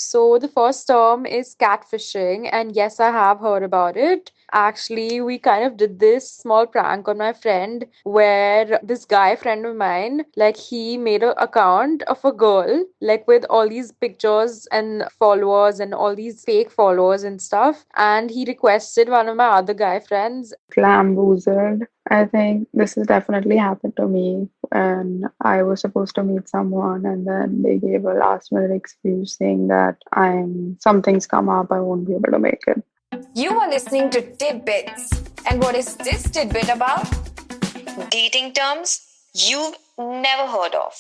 So the first term is catfishing, and yes, I have heard about it. Actually, we kind of did this small prank on my friend where this guy friend of mine, like he made an account of a girl, like with all these pictures and followers and all these fake followers and stuff. And he requested one of my other guy friends. Glam Bottled. I think this has definitely happened to me when I was supposed to meet someone and then they gave a last minute excuse saying that something's come up, I won't be able to make it. You are listening to Tidbits. And what is this tidbit about? Dating terms you've never heard of.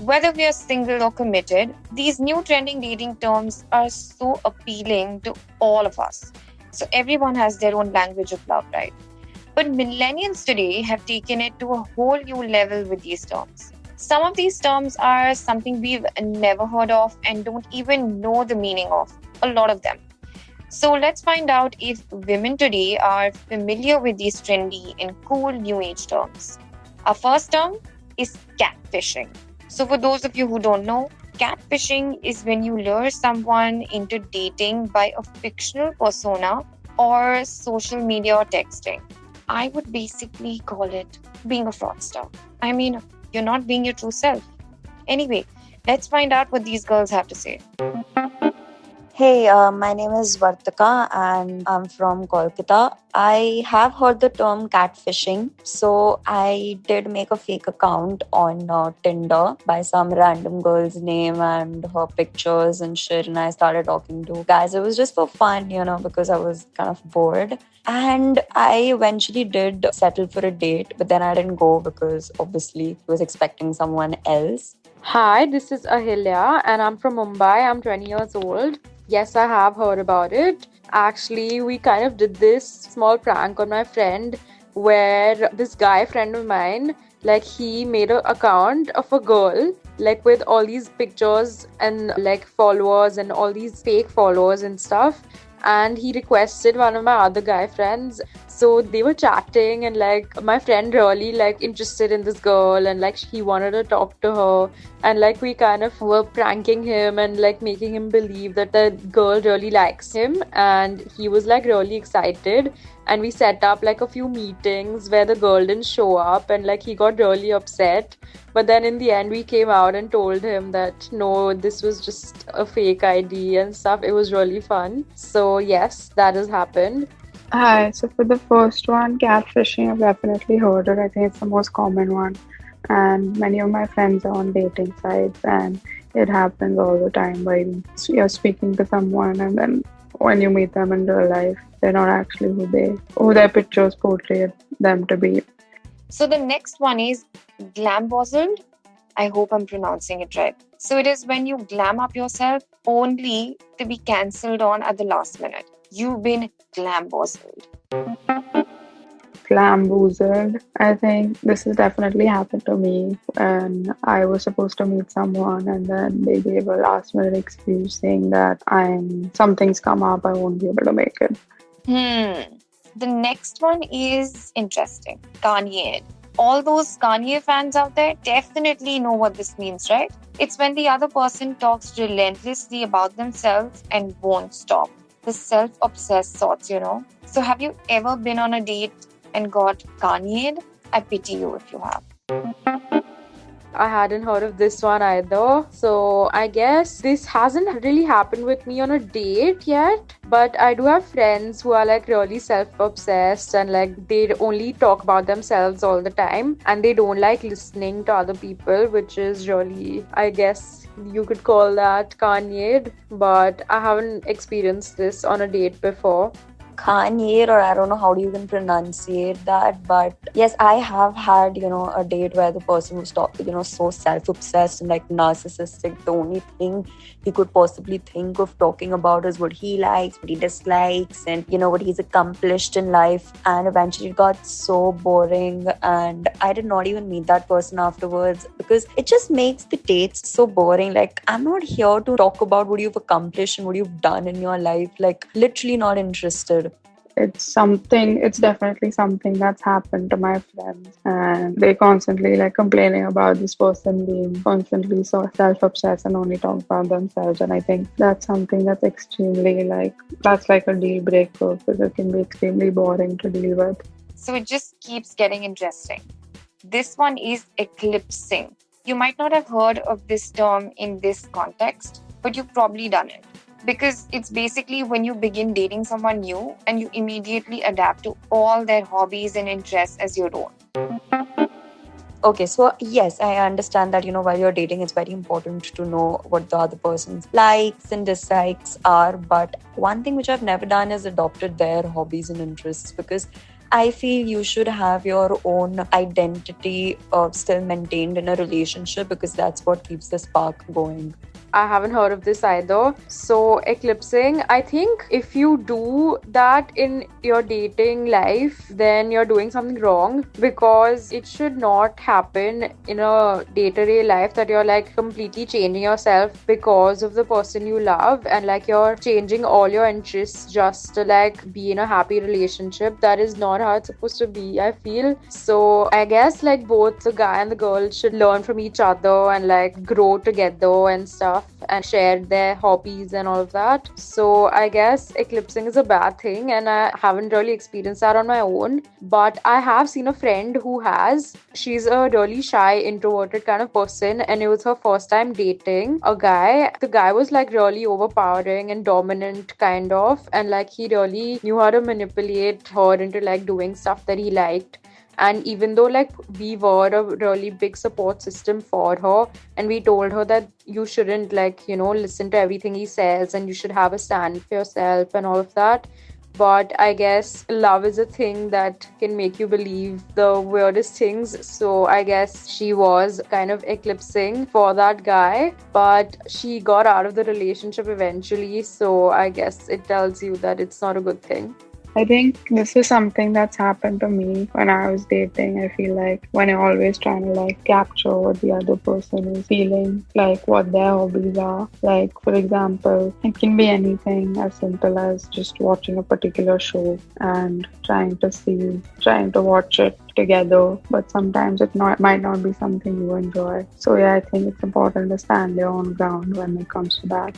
Whether we are single or committed, these new trending dating terms are so appealing to all of us. So everyone has their own language of love, right? But millennials today have taken it to a whole new level with these terms. Some of these terms are something we've never heard of and don't even know the meaning of, a lot of them. So let's find out if women today are familiar with these trendy and cool new age terms. Our first term is catfishing. So for those of you who don't know, catfishing is when you lure someone into dating by a fictional persona or social media or texting. I would basically call it being a fraudster. I mean, you're not being your true self. Anyway, let's find out what these girls have to say. Hey, my name is Vartika and I'm from Kolkata. I have heard the term catfishing, so I did make a fake account on Tinder by some random girl's name and her pictures and shit, and I started talking to guys. It was just for fun, because I was kind of bored. And I eventually did settle for a date, but then I didn't go because obviously I was expecting someone else. Hi, this is Ahilya, and I'm from Mumbai. I'm 20 years old. Yes, I have heard about it. Actually, we kind of did this small prank on my friend where this guy friend of mine, like he made an account of a girl, like with all these pictures and like followers and all these fake followers and stuff. And he requested one of my other guy friends. So they were chatting, and like my friend really like interested in this girl, and like he wanted to talk to her, and like we kind of were pranking him and like making him believe that the girl really likes him, and he was like really excited. And we set up like a few meetings where the girl didn't show up, and like he got really upset. But then in the end we came out and told him that no, this was just a fake ID and stuff. It was really fun. So yes, that has happened. Hi, so for the first one, catfishing, I've definitely heard it. I think it's the most common one. And many of my friends are on dating sites, and it happens all the time where you're speaking to someone, and then when you meet them in real life, they're not actually who their pictures portray them to be. So the next one is Glam Bottled. I hope I'm pronouncing it right. So it is when you glam up yourself only to be cancelled on at the last minute. You've been glam bottled. Glam Bottled. I think this has definitely happened to me when I was supposed to meet someone and then they gave a last minute excuse saying that something's come up, I won't be able to make it. The next one is interesting. Garniered. All those Garnier fans out there definitely know what this means, right? It's when the other person talks relentlessly about themselves and won't stop. The self-obsessed sorts. So have you ever been on a date and got Garniered? I pity you if you have. I hadn't heard of this one either. So I guess this hasn't really happened with me on a date yet. But I do have friends who are like really self-obsessed, and like they only talk about themselves all the time, and they don't like listening to other people, which is really, I guess you could call that Kanye. But I haven't experienced this on a date before. Garniered, or I don't know how do you even pronunciate that, but yes, I have had a date where the person was so self-obsessed and like narcissistic. The only thing he could possibly think of talking about is what he likes, what he dislikes, and what he's accomplished in life. And eventually it got so boring, and I did not even meet that person afterwards because it just makes the dates so boring. Like, I'm not here to talk about what you've accomplished and what you've done in your life. Like, literally not interested. it's definitely something that's happened to my friends, and they constantly like complaining about this person being constantly so self-obsessed and only talk about themselves. And I think that's something that's extremely like, that's like a deal breaker because it can be extremely boring to deal with. So it just keeps getting interesting. This one is eclipsing. You might not have heard of this term in this context, but you've probably done it. Because it's basically when you begin dating someone new and you immediately adapt to all their hobbies and interests as your own. Okay, so yes, I understand that, while you're dating, it's very important to know what the other person's likes and dislikes are. But one thing which I've never done is adopted their hobbies and interests, because I feel you should have your own identity still maintained in a relationship, because that's what keeps the spark going. I haven't heard of this either. So, eclipsing, I think if you do that in your dating life, then you're doing something wrong, because it should not happen in a day-to-day life that you're like completely changing yourself because of the person you love, and like you're changing all your interests just to like be in a happy relationship. That is not how it's supposed to be, I feel. So, I guess like both the guy and the girl should learn from each other and like grow together and stuff, and share their hobbies and all of that. So I guess eclipsing is a bad thing, and I haven't really experienced that on my own. But I have seen a friend who has. She's a really shy, introverted kind of person, and it was her first time dating a guy. The guy was like really overpowering and dominant, kind of, and like he really knew how to manipulate her into like doing stuff that he liked. And even though like we were a really big support system for her, and we told her that you shouldn't like, listen to everything he says, and you should have a stand for yourself and all of that. But I guess love is a thing that can make you believe the weirdest things. So I guess she was kind of eclipsing for that guy, but she got out of the relationship eventually. So I guess it tells you that it's not a good thing. I think this is something that's happened to me when I was dating. I feel like when I'm always trying to like capture what the other person is feeling, like what their hobbies are. Like, for example, it can be anything as simple as just watching a particular show and trying to watch it together, but sometimes might not be something you enjoy. So yeah, I think it's important to stand your own ground when it comes to that.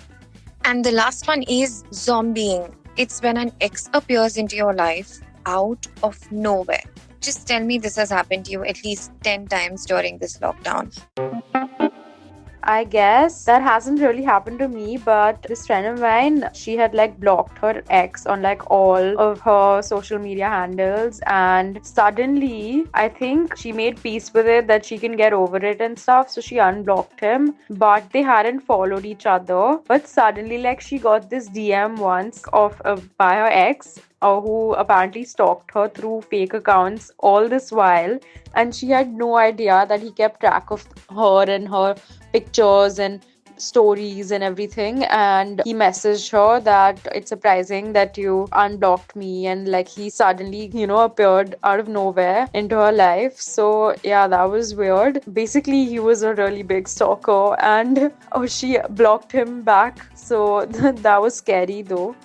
And the last one is zombieing. It's when an ex appears into your life out of nowhere. Just tell me this has happened to you at least 10 times during this lockdown. I guess that hasn't really happened to me, but this friend of mine, she had like blocked her ex on like all of her social media handles, and suddenly I think she made peace with it that she can get over it and stuff, so she unblocked him. But they hadn't followed each other, but suddenly like she got this DM once of by her ex, who apparently stalked her through fake accounts all this while, and she had no idea that he kept track of her and her pictures and stories and everything. And he messaged her that it's surprising that you unblocked me, and like he suddenly appeared out of nowhere into her life. So yeah, that was weird. Basically, he was a really big stalker, and she blocked him back, so that was scary though.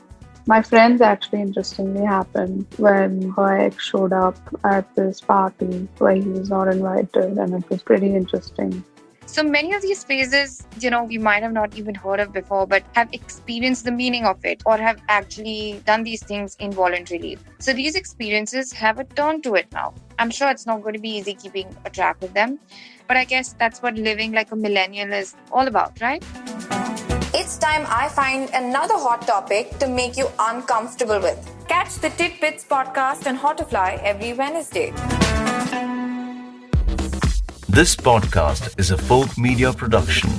My friends actually interestingly happened when her ex showed up at this party where he was not invited, and it was pretty interesting. So many of these phases, we might have not even heard of before, but have experienced the meaning of it or have actually done these things involuntarily. So these experiences have a turn to it now. I'm sure it's not going to be easy keeping a track of them, but I guess that's what living like a millennial is all about, right? It's time I find another hot topic to make you uncomfortable with. Catch the Tidbits podcast on Hauterfly every Wednesday. This podcast is a Folk Media production.